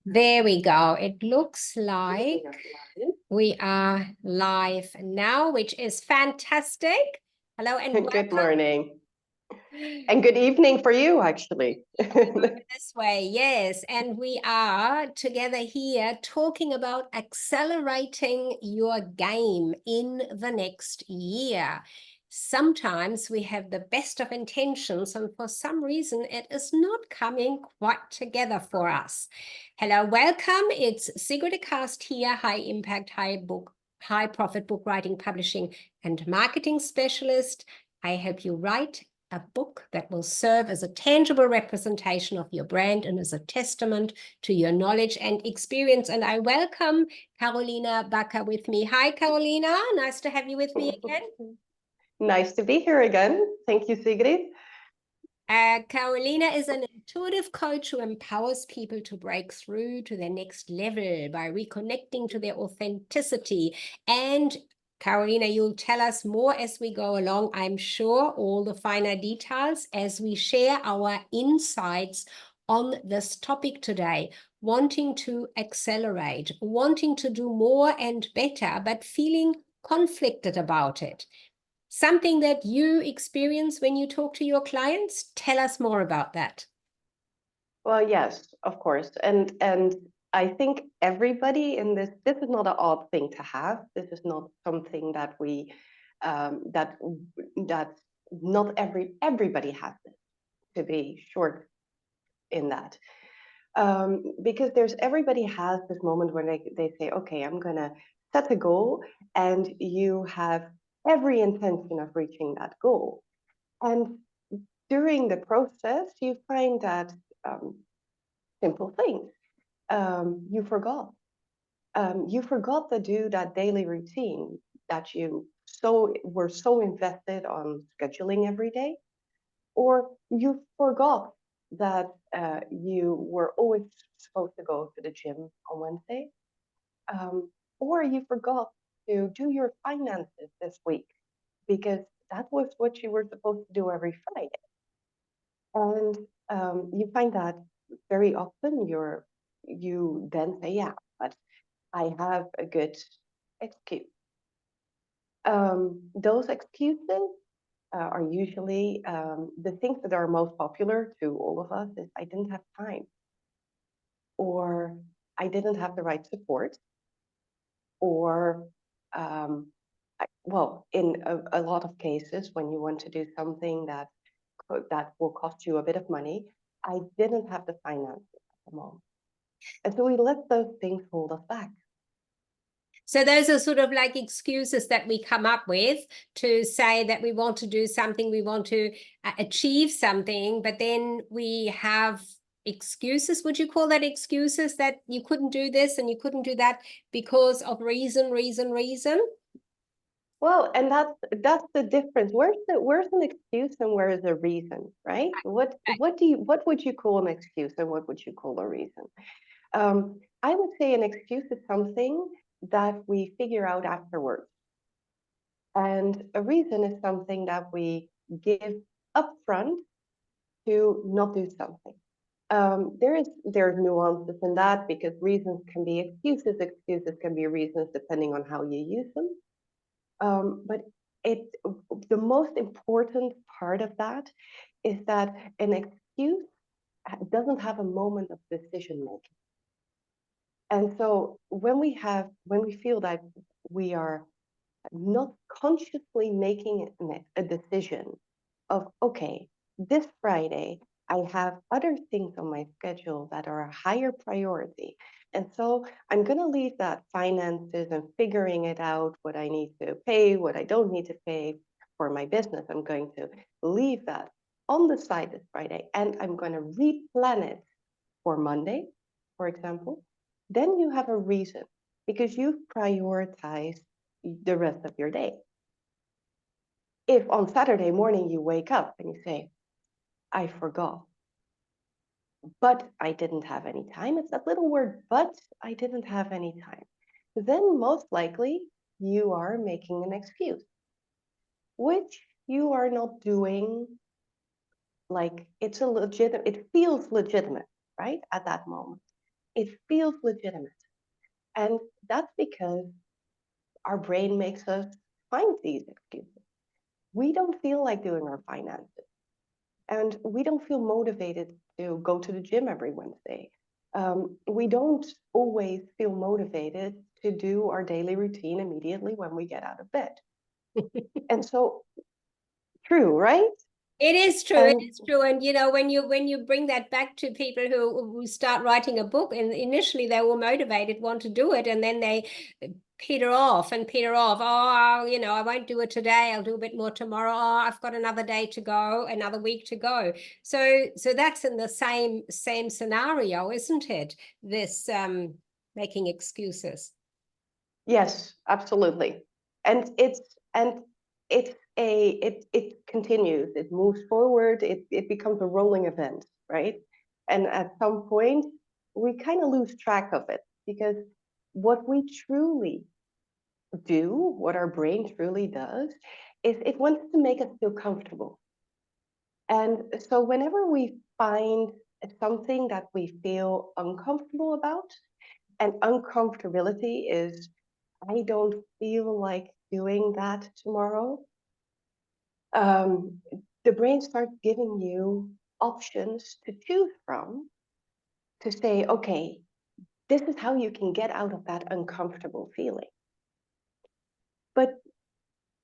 There we go. It looks like we are live now, which is fantastic. Hello and welcome. Good morning. And good evening for you, actually. This way, yes. And we are together here talking about accelerating your game in the next year. Sometimes we have the best of intentions, and for some reason, it is not coming quite together for us. Hello, welcome. It's Sigrid de Kaste here, high impact, high profit book writing, publishing, and marketing specialist. I help you write a book that will serve as a tangible representation of your brand and as a testament to your knowledge and experience. And I welcome Carolina Bakker with me. Hi, Carolina. Nice to have you with me again. Nice to be here again. Thank you, Sigrid. Carolina is an intuitive coach who empowers people to break through to their next level by reconnecting to their authenticity. And Carolina, you'll tell us more as we go along, I'm sure, all the finer details as we share our insights on this topic today. Wanting to accelerate, wanting to do more and better, but feeling conflicted about it. Something that you experience when you talk to your clients? Tell us more about that. Well, yes, of course. And I think everybody in this is not an odd thing to have. This is not something that we that not everybody has this, to be short in that. Because everybody has this moment where they say, okay, I'm gonna set a goal, and you have every intention of reaching that goal. And during the process, you find that simple things you forgot. You forgot to do that daily routine that you were so invested on scheduling every day, or you forgot that you were always supposed to go to the gym on Wednesday, or you forgot to do your finances this week because that was what you were supposed to do every Friday. And you find that very often you then say, yeah, but I have a good excuse. Those excuses are usually the things that are most popular to all of us is I didn't have time, or I didn't have the right support, or well, in a lot of cases, when you want to do something that will cost you a bit of money, I didn't have the finances at the moment. And so we let those things hold us back. So those are sort of like excuses that we come up with to say that we want to do something, we want to achieve something, but then we have excuses. Would you call that excuses, that you couldn't do this and you couldn't do that because of reason? Well, and that's the difference. Where's an excuse and where is a reason, right? What would you call an excuse and what would you call a reason? I would say an excuse is something that we figure out afterwards. And a reason is something that we give upfront to not do something. There's nuances in that because reasons can be excuses. Excuses can be reasons depending on how you use them. But the most important part of that is that an excuse doesn't have a moment of decision making. And so when we feel that we are not consciously making a decision of, okay, this Friday, I have other things on my schedule that are a higher priority. And so I'm going to leave that finances and figuring it out, what I need to pay, what I don't need to pay for my business. I'm going to leave that on the side this Friday, and I'm going to replan it for Monday, for example. Then you have a reason because you've prioritized the rest of your day. If on Saturday morning you wake up and you say, I forgot, but I didn't have any time, it's that little word, but I didn't have any time, then most likely you are making an excuse, which you are not doing like it feels legitimate, right? At that moment. it feels legitimate. And that's because our brain makes us find these excuses. We don't feel like doing our finances, and we don't feel motivated to go to the gym every Wednesday. We don't always feel motivated to do our daily routine immediately when we get out of bed. And so, true, right? It is true. It And is true. And you know, when you bring that back to people who start writing a book, and initially they were motivated, want to do it, and then they peter off and peter off. Oh, you know, I won't do it today. I'll do a bit more tomorrow. Oh, I've got another day to go, another week to go. So that's in the same scenario, isn't it? This making excuses. yes, absolutely. And it continues, it moves forward, it becomes a rolling event, right? And at some point we kind of lose track of it, because what we truly do, what our brain truly does, is it wants to make us feel comfortable. And so whenever we find something that we feel uncomfortable about, and uncomfortability is, I don't feel like doing that tomorrow, um, the brain starts giving you options to choose from, to say, okay, this is how you can get out of that uncomfortable feeling. But,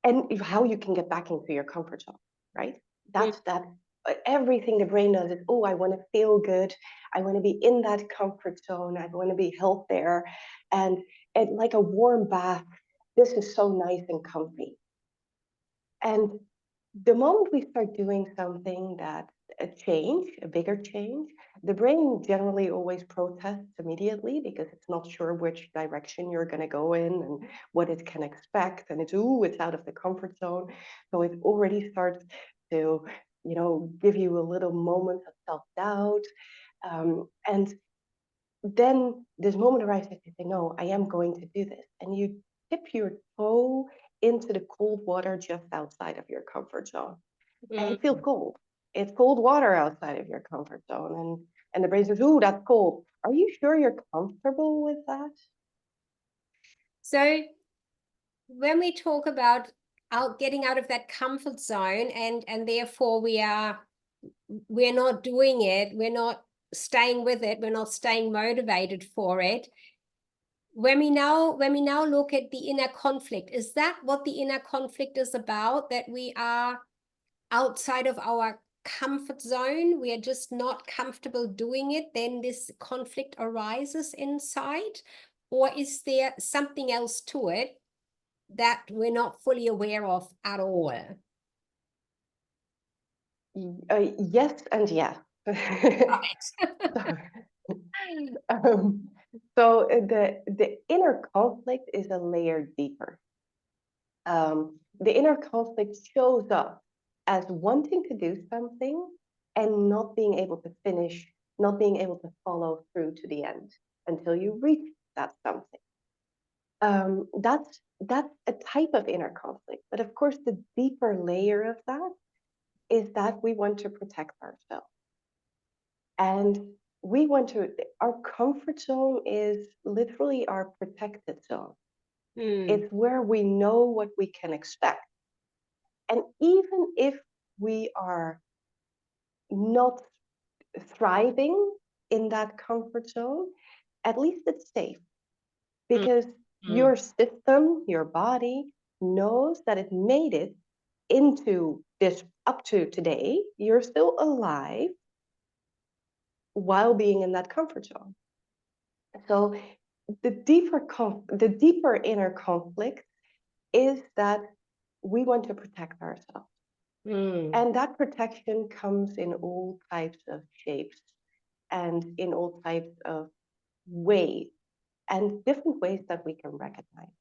and how you can get back into your comfort zone, right? Mm. That's that. Everything the brain does is, oh, I want to feel good. I want to be in that comfort zone. I want to be held there. And like a warm bath, this is so nice and comfy. And the moment we start doing something that a change, a bigger change, the brain generally always protests immediately, because it's not sure which direction you're going to go in and what it can expect. And it's, ooh, it's out of the comfort zone. So it already starts to, give you a little moment of self-doubt. And then this moment arises, you say, no, I am going to do this. And you dip your toe into the cold water just outside of your comfort zone. And Mm. it feels cold. It's cold water outside of your comfort zone. And the brain says, ooh, that's cold. Are you sure you're comfortable with that? So when we talk about getting out of that comfort zone, and therefore we're not doing it, we're not staying with it, we're not staying motivated for it. When we now look at the inner conflict, is that what the inner conflict is about? That we are outside of our comfort zone, we are just not comfortable doing it, then this conflict arises inside? Or is there something else to it that we're not fully aware of at all? Yes and yes. Right. um, so the inner conflict is a layer deeper. The inner conflict shows up as wanting to do something and not being able to finish, not being able to follow through to the end until you reach that something. That's a type of inner conflict. But of course, the deeper layer of that is that we want to protect ourselves. And our comfort zone is literally our protected zone. Mm. It's where we know what we can expect. And even if we are not thriving in that comfort zone, at least it's safe, Mm. because Mm. your system, your body knows that it made it into this up to today. You're still alive while being in that comfort zone. So the deeper inner conflict is that we want to protect ourselves. Mm. And that protection comes in all types of shapes and in all types of ways, and different ways that we can recognize.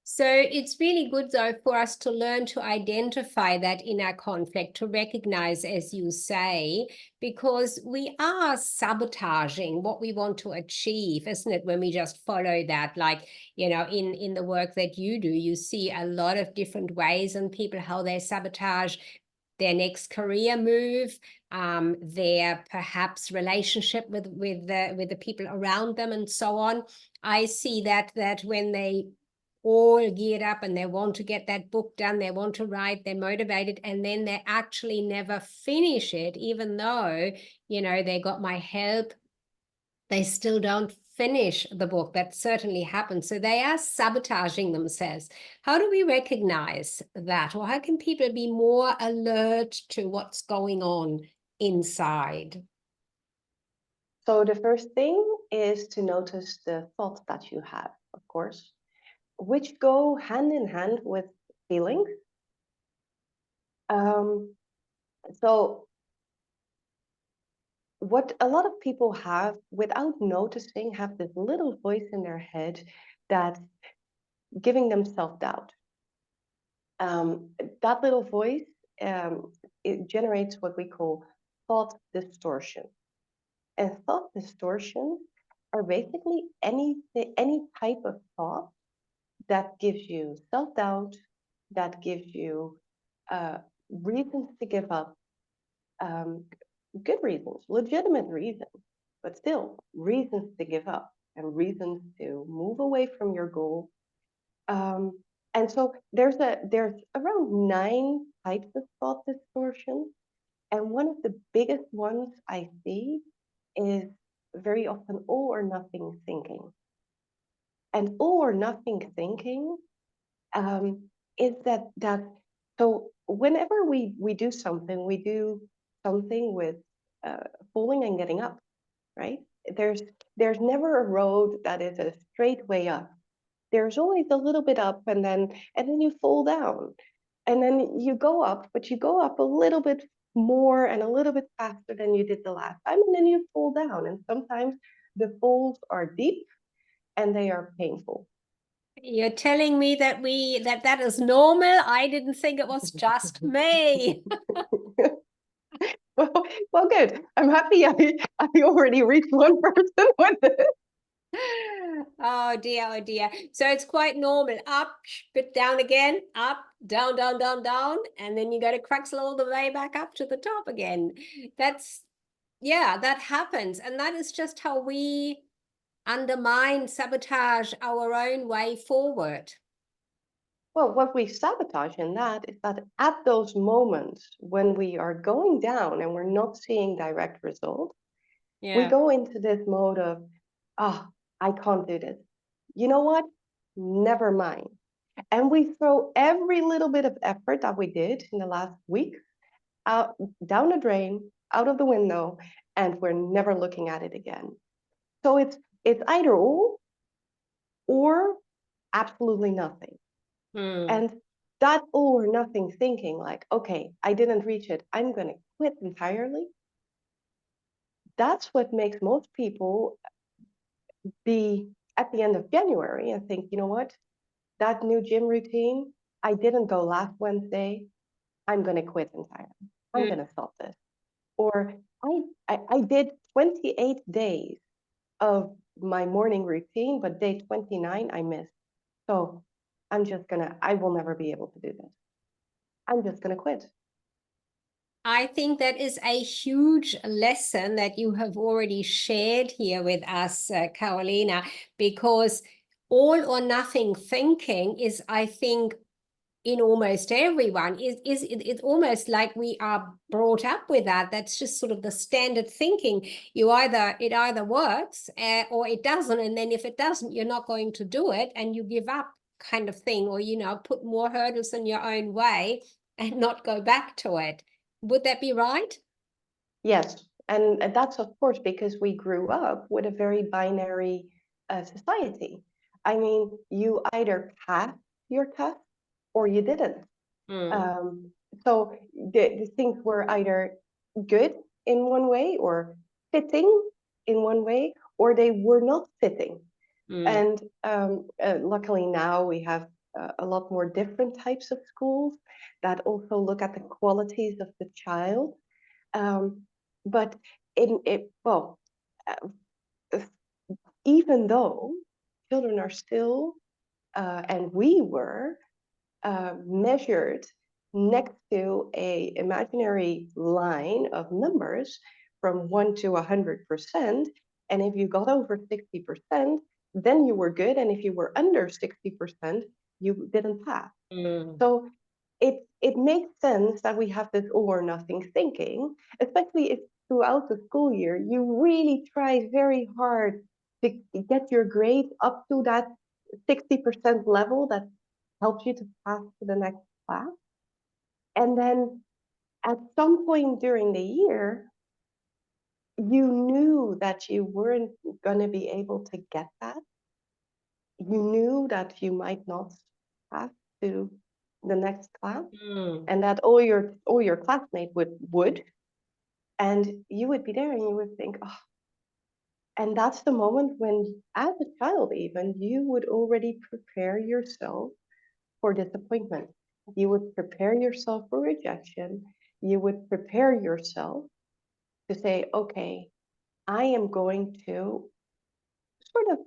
So it's really good, though, for us to learn to identify that inner conflict, to recognize, as you say, because we are sabotaging what we want to achieve, isn't it? When we just follow that, like, in the work that you do, you see a lot of different ways and people, how they sabotage their next career move, their perhaps relationship with the people around them, and so on. I see that when they all geared up and they want to get that book done, they want to write, they're motivated, and then they actually never finish it, even though, you know, they got my help, they still don't finish the book. That certainly happens. So they are sabotaging themselves. How do we recognize that? Or how can people be more alert to what's going on inside? So the first thing is to notice the thoughts that you have, of course, which go hand in hand with feelings. So what a lot of people have, without noticing, have this little voice in their head that's giving them self-doubt. That little voice, it generates what we call thought distortion. And thought distortions are basically any type of thought that gives you self-doubt, that gives you reasons to give up, good reasons, legitimate reasons, but still reasons to give up and reasons to move away from your goal. And so there's around 9 types of thought distortion. And one of the biggest ones I see is very often all or nothing thinking. And all or nothing thinking is that so whenever we do something, we do something with falling and getting up, right? There's never a road that is a straight way up. There's always a little bit up, and then you fall down, and then you go up, but you go up a little bit more and a little bit faster than you did the last time, and then you fall down. And sometimes the falls are deep and they are painful. You're telling me that that is normal? I didn't think it was just me. Well, good. I'm happy I already reached one person with it. Oh dear, oh dear. So it's quite normal. Up, bit down again, up, down, down, down, down, and then you got to craxle all the way back up to the top again. Yeah, that happens. And that is just how we undermine, sabotage our own way forward. Well, what we sabotage in that is that at those moments when we are going down and we're not seeing direct results, we Yeah. go into this mode of, ah, I can't do this. You know what? Never mind. And we throw every little bit of effort that we did in the last week out down the drain, out of the window, and we're never looking at it again. So it's either all or absolutely nothing. Hmm. And that all or nothing thinking, like, okay, I didn't reach it, I'm going to quit entirely. That's what makes most people be at the end of January and think, you know what, that new gym routine, I didn't go last Wednesday, I'm going to quit entirely. I'm Hmm. going to stop this. Or I did 28 days of my morning routine, but day 29 I missed. So I will never be able to do this. I'm just going to quit. I think that is a huge lesson that you have already shared here with us, Carolina, because all or nothing thinking is, I think, in almost everyone it's almost like we are brought up with that. That's just sort of the standard thinking. It either works or it doesn't, and then if it doesn't, you're not going to do it and you give up, kind of thing, or put more hurdles in your own way and not go back to it. Would that be right? Yes, and that's of course because we grew up with a very binary society. I mean, you either passed your test or you didn't. Mm, Um, so the things were either good in one way or fitting in one way, or they were not fitting. mm. And luckily now we have a lot more different types of schools that also look at the qualities of the child. Um, but well, uh, even though children are still, and we were measured next to a imaginary line of numbers from 1 to 100%. And if you got over 60%, then you were good. And if you were under 60%, you didn't pass. So it makes sense that we have this all or nothing thinking, especially if throughout the school year you really try very hard to get your grade up to that 60% level that helps you to pass to the next class. And then at some point during the year, you knew that you weren't going to be able to get that. You knew that you might not pass to the next class, and that all your classmates would, and you would be there and you would think, oh. And that's the moment when, as a child even, you would already prepare yourself for disappointment. You would prepare yourself for rejection. You would prepare yourself to say, okay, I am going to sort of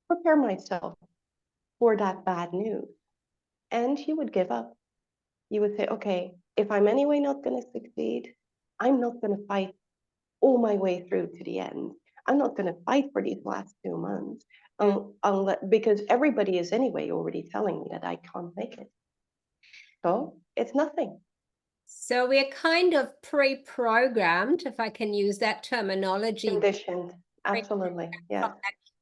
prepare myself for that bad news. And you would give up. You would say, okay, if I'm anyway not going to succeed, I'm not going to fight all my way through to the end. I'm not going to fight for these last 2 months because everybody is anyway already telling me that I can't make it. So it's nothing. So we're kind of pre-programmed, if I can use that terminology. Conditioned, absolutely, yes.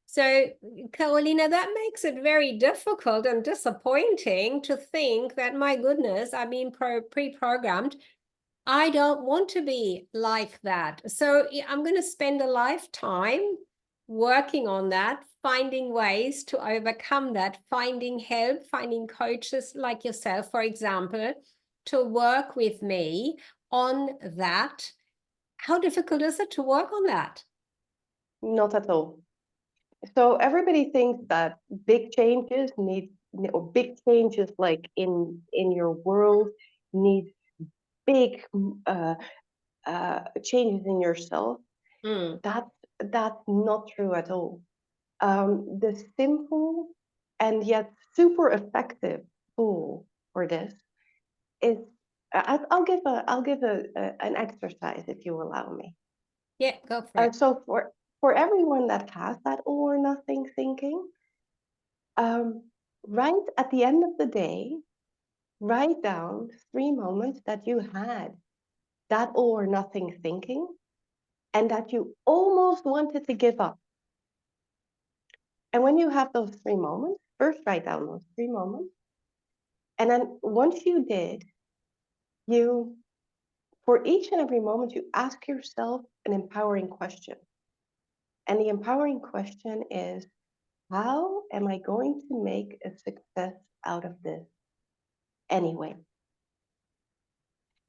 So, Carolina, that makes it very difficult and disappointing to think that, my goodness, I'm being pre-programmed. I don't want to be like that. So I'm going to spend a lifetime working on that, finding ways to overcome that, finding help, finding coaches like yourself, for example, to work with me on that. How difficult is it to work on that? Not at all. So everybody thinks that big changes or big changes like in your world need big changes in yourself. That's not true at all. The simple and yet super effective tool for this is I'll give an exercise if you allow me. Yeah, go for it. So for everyone that has that all or nothing thinking, right at the end of the day, write down 3 moments that you had that all or nothing thinking and that you almost wanted to give up. And when you have those 3 moments, first write down those 3 moments. And then once you did, for each and every moment, you ask yourself an empowering question. And the empowering question is, how am I going to make a success out of this anyway?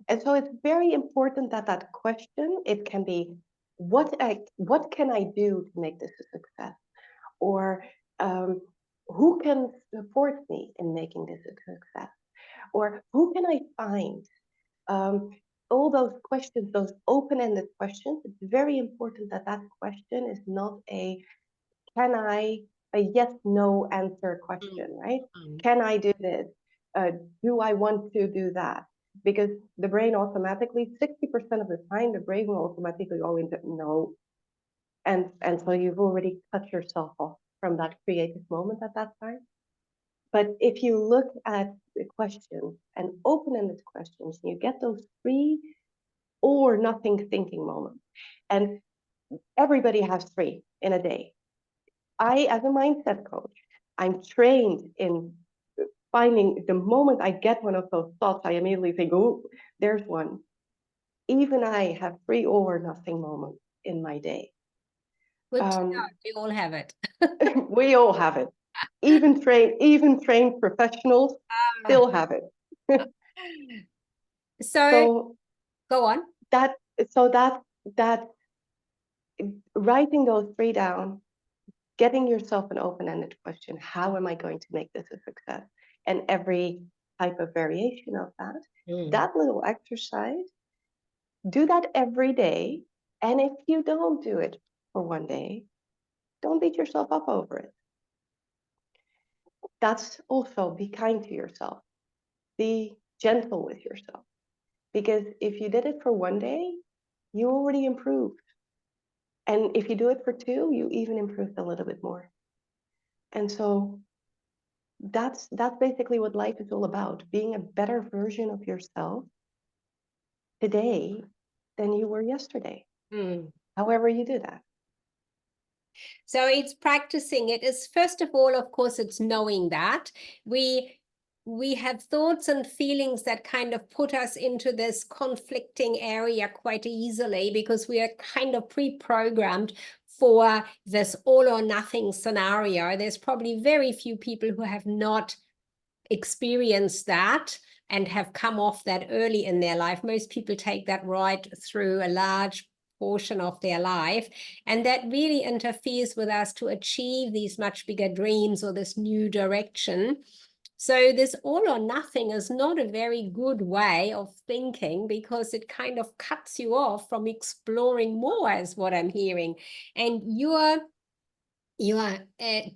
And so it's very important that that question, it can be, what can I do to make this a success? Or who can support me in making this a success? Or who can I find? All those questions, those open-ended questions, it's very important that that question is not a yes/no answer question, right? Can I do this? Do I want to do that? Because the brain automatically, 60% of the time, the brain will automatically go into no. And so you've already cut yourself off from that creative moment at that time. But if you look at the questions and open-ended questions, you get those 3 or nothing thinking moments. And everybody has 3 in a day. I, as a mindset coach, I'm trained in finding the moment I get one of those thoughts, I immediately think, oh, there's one. Even I have 3 or nothing moments in my day. Good to know. We all have it. We all have it. Even trained professionals still have it. So go on. That writing those 3 down, getting yourself an open-ended question, how am I going to make this a success? And every type of variation of that, that little exercise, do that every day. And if you don't do it for one day, don't beat yourself up over it. That's also, be kind to yourself. Be gentle with yourself. Because if you did it for one day, you already improved. And if you do it for two, you even improved a little bit more. And so that's basically what life is all about, being a better version of yourself today than you were yesterday. However you do that. So it's practicing it. Is first of all, of course, it's knowing that we have thoughts and feelings that kind of put us into this conflicting area quite easily, because we are kind of pre-programmed for this all or nothing scenario. There's probably very few people who have not experienced that and have come off that early in their life. Most people take that right through a large portion of their life, and that really interferes with us to achieve these much bigger dreams or this new direction. So this all or nothing is not a very good way of thinking, because it kind of cuts you off from exploring more, is what I'm hearing. And your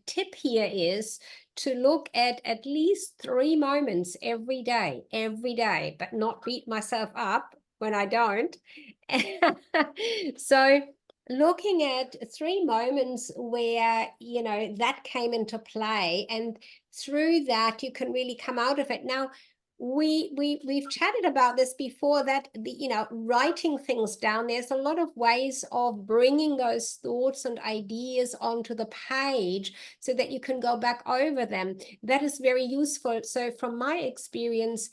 tip here is to look at least 3 moments every day, but not beat myself up when I don't. So looking at 3 moments where, you know, that came into play, and through that you can really come out of it. Now, we've chatted about this before, that you know, writing things down, there's a lot of ways of bringing those thoughts and ideas onto the page so that you can go back over them. That is very useful. So from my experience,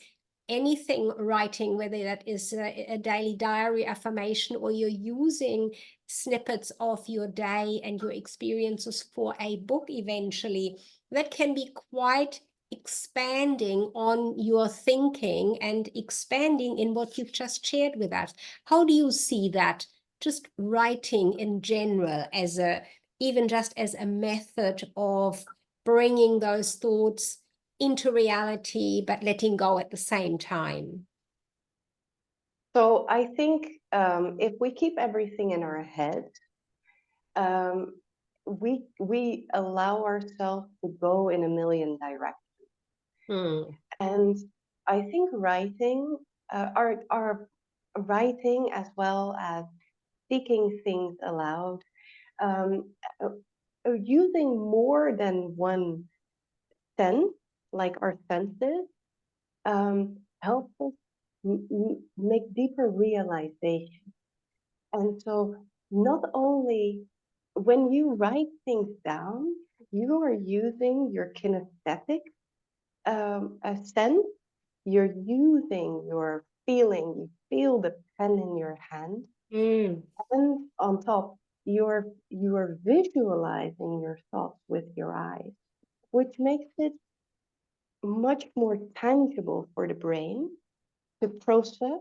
anything writing, whether that is a daily diary affirmation, or you're using snippets of your day and your experiences for a book eventually, that can be quite expanding on your thinking and expanding in what you've just shared with us. How do you see that, just writing in general, as a, even just as a method of bringing those thoughts into reality, but letting go at the same time? So I think if we keep everything in our head, we allow ourselves to go in a million directions. And I think writing, our writing, as well as speaking things aloud, using more than one sense, like our senses, helps us make deeper realization. And so not only when you write things down, you are using your kinesthetic sense, you're using your feeling, you feel the pen in your hand, and on top, you're visualizing your thoughts with your eyes, which makes it much more tangible for the brain to process.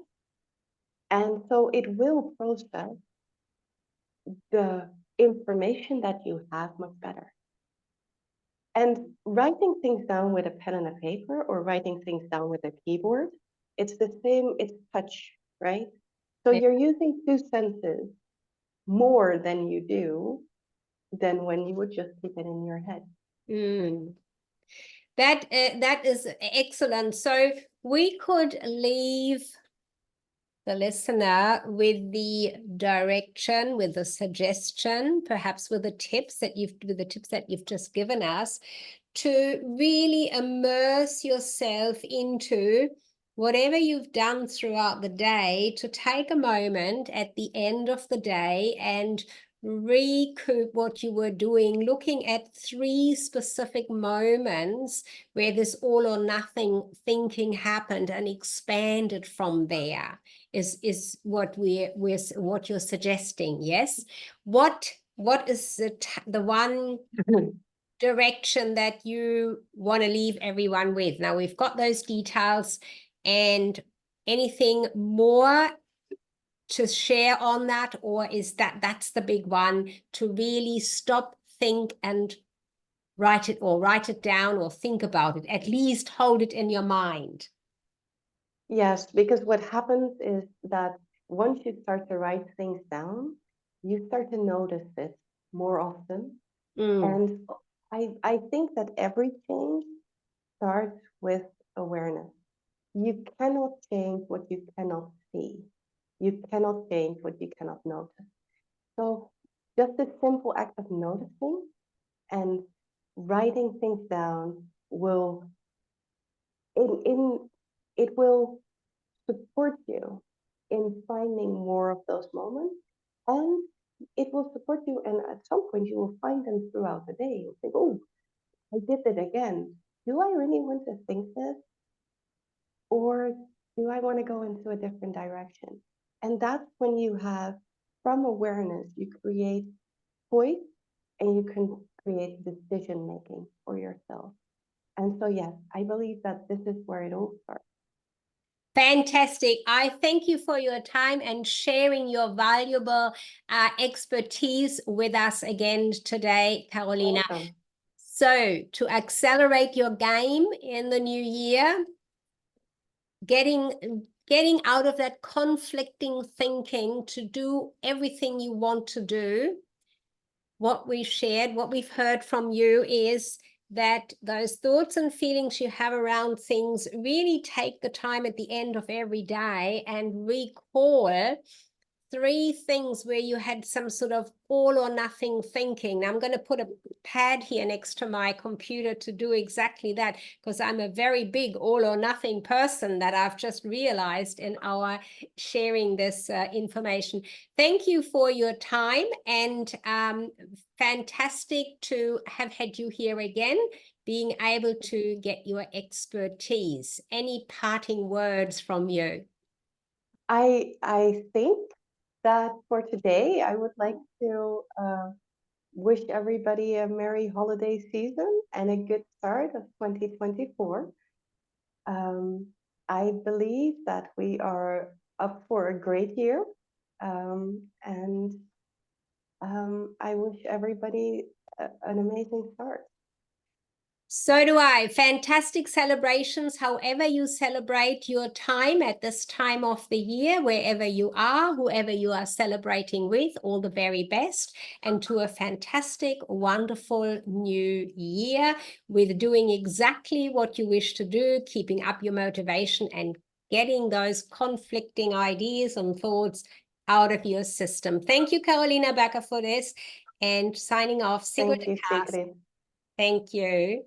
And so it will process the information that you have much better. And writing things down with a pen and a paper, or writing things down with a keyboard, it's the same, it's touch, right? So you're using 2 senses more than you do than when you would just keep it in your head. That is excellent. So we could leave the listener with the direction, with the suggestion, perhaps with the tips that you've just given us, to really immerse yourself into whatever you've done throughout the day, to take a moment at the end of the day and recoup what you were doing, looking at 3 specific moments where this all or nothing thinking happened, and expanded from there, is what what you're suggesting. Yes. What is the one direction that you want to leave everyone with? Now we've got those details, and anything more to share on that, or is that's the big one, to really stop, think, and write it down, or think about it, at least hold it in your mind? Yes, because what happens is that once you start to write things down, you start to notice it more often. And I think that every change starts with awareness. you cannot change what you cannot see. You cannot change what you cannot notice. So just a simple act of noticing and writing things down will it will support you in finding more of those moments, and it will support you, and at some point you will find them throughout the day. You'll think, oh, I did it again. Do I really want to think this? Or do I want to go into a different direction? And that's when you have, from awareness, you create choice and you can create decision making for yourself. And so, yes, I believe that this is where it all starts. Fantastic. I thank you for your time and sharing your valuable expertise with us again today, Carolina. Welcome. So, to accelerate your game in the new year, getting out of that conflicting thinking to do everything you want to do, what we shared, what we've heard from you is that those thoughts and feelings you have around things, really take the time at the end of every day and recall 3 things where you had some sort of all or nothing thinking. Now, I'm going to put a pad here next to my computer to do exactly that, because I'm a very big all or nothing person that I've just realized in our sharing this information. Thank you for your time, and fantastic to have had you here again, being able to get your expertise. Any parting words from you? I think that for today, I would like to wish everybody a merry holiday season and a good start of 2024. I believe that we are up for a great year, and I wish everybody an amazing start. So do I. Fantastic celebrations, however you celebrate your time at this time of the year, wherever you are, whoever you are celebrating with, all the very best, and to a fantastic, wonderful new year with doing exactly what you wish to do, keeping up your motivation and getting those conflicting ideas and thoughts out of your system. Thank you, Carolina Bakker, for this, and signing off, Sigrid Thank de you, Kaste. Sigrid. Thank you.